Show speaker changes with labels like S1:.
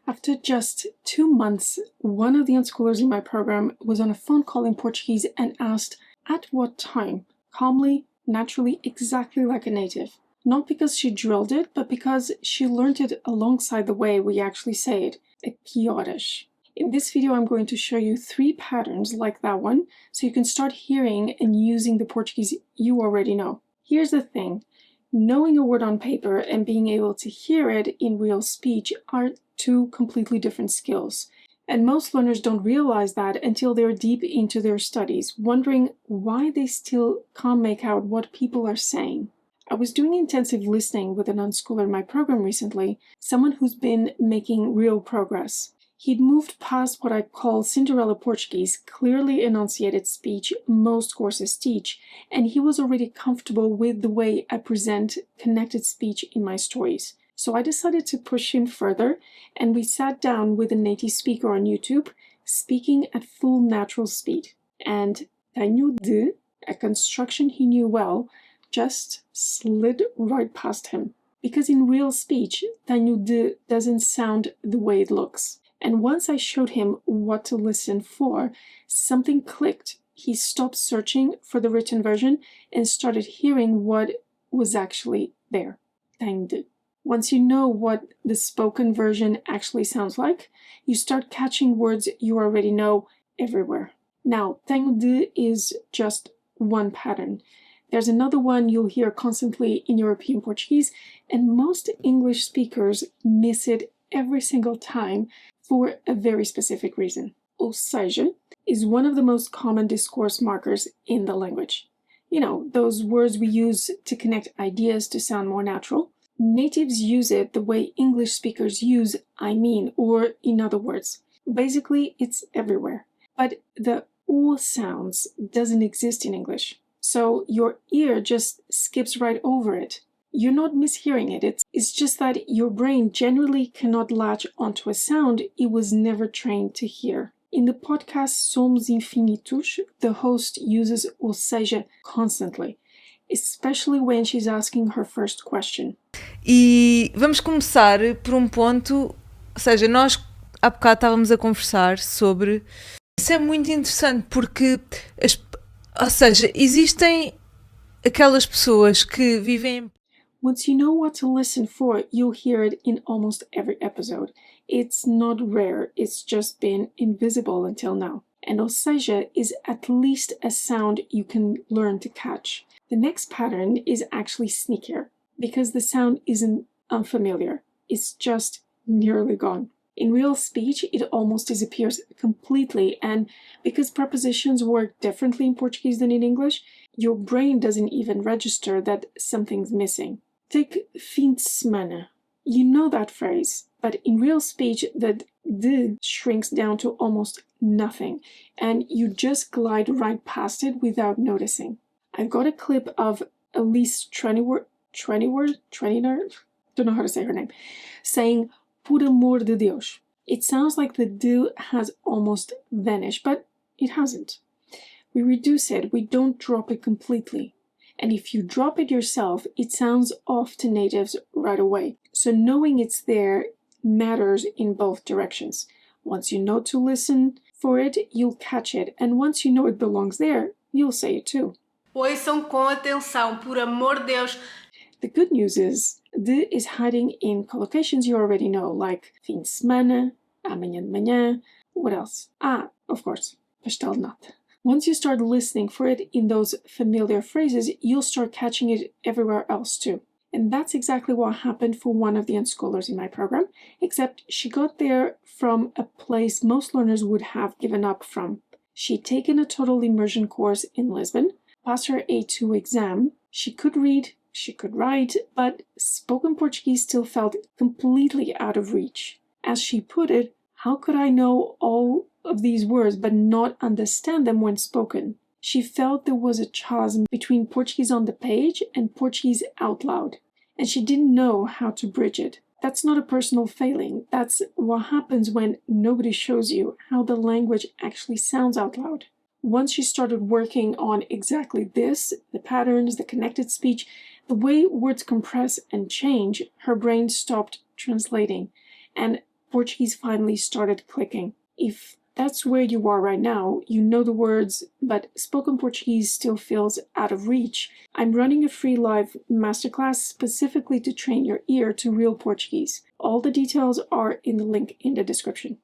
S1: After just 2 months, one of the unschoolers in my program was on a phone call in Portuguese and asked, "At what time?" Calmly, naturally, exactly like a native. Not because she drilled it, but because she learned it alongside the way we actually say it, a que horas. In this video, I'm going to show you 3 patterns like that one, so you can start hearing and using the Portuguese you already know. Here's the thing. Knowing a word on paper and being able to hear it in real speech are 2 completely different skills. And most learners don't realize that until they're deep into their studies, wondering why they still can't make out what people are saying. I was doing intensive listening with an unschooler in my program recently, someone who's been making real progress. He'd moved past what I call Cinderella Portuguese, clearly enunciated speech most courses teach, and he was already comfortable with the way I present connected speech in my stories. So I decided to push him further, and we sat down with a native speaker on YouTube, speaking at full natural speed. And tenho de, a construction he knew well, just slid right past him. Because in real speech, tenho de doesn't sound the way it looks. And once I showed him what to listen for, something clicked. He stopped searching for the written version and started hearing what was actually there. Tenho de. Once you know what the spoken version actually sounds like, you start catching words you already know everywhere. Now, tenho de is just one pattern. There's another one you'll hear constantly in European Portuguese, and most English speakers miss it every single time for a very specific reason. Ou seja is one of the most common discourse markers in the language. You know, those words we use to connect ideas to sound more natural. Natives use it the way English speakers use I mean, or in other words. Basically, it's everywhere. But the O sounds doesn't exist in English. So your ear just skips right over it. You're not mishearing it. It's just that your brain generally cannot latch onto a sound it was never trained to hear. In the podcast Somos Infinitos, the host uses ou seja constantly, especially when she's asking her first question.
S2: E vamos começar por um ponto, ou seja, nós há bocado estávamos a conversar sobre... Isso é muito interessante porque, ou seja, existem aquelas pessoas que vivem...
S1: Once you know what to listen for, you'll hear it in almost every episode. It's not rare, it's just been invisible until now. And ou seja is at least a sound you can learn to catch. The next pattern is actually sneakier, because the sound isn't unfamiliar. It's just nearly gone. In real speech, it almost disappears completely, and because prepositions work differently in Portuguese than in English, your brain doesn't even register that something's missing. Take fim de semana. You know that phrase, but in real speech, the de shrinks down to almost nothing, and you just glide right past it without noticing. I've got a clip of Elise Treniner, don't know how to say her name, saying, "Por amor de Deus." It sounds like the de has almost vanished, but it hasn't. We reduce it, we don't drop it completely. And if you drop it yourself, it sounds off to natives right away. So knowing it's there matters in both directions. Once you know to listen for it, you'll catch it. And once you know it belongs there, you'll say it too.
S3: Ouçam com atenção, por amor de Deus.
S1: The good news is, de is hiding in collocations you already know, like fim de semana, amanhã de manhã, what else? Ah, of course, pastel de nata. Once you start listening for it in those familiar phrases, you'll start catching it everywhere else too. And that's exactly what happened for one of the unschoolers in my program, except she got there from a place most learners would have given up from. She'd taken a total immersion course in Lisbon, passed her A2 exam, she could read, she could write, but spoken Portuguese still felt completely out of reach. As she put it, how could I know all of these words but not understand them when spoken? She felt there was a chasm between Portuguese on the page and Portuguese out loud, and she didn't know how to bridge it. That's not a personal failing. That's what happens when nobody shows you how the language actually sounds out loud. Once she started working on exactly this, the patterns, the connected speech, the way words compress and change, her brain stopped translating. And Portuguese finally started clicking. If that's where you are right now, you know the words, but spoken Portuguese still feels out of reach, I'm running a free live masterclass specifically to train your ear to real Portuguese. All the details are in the link in the description.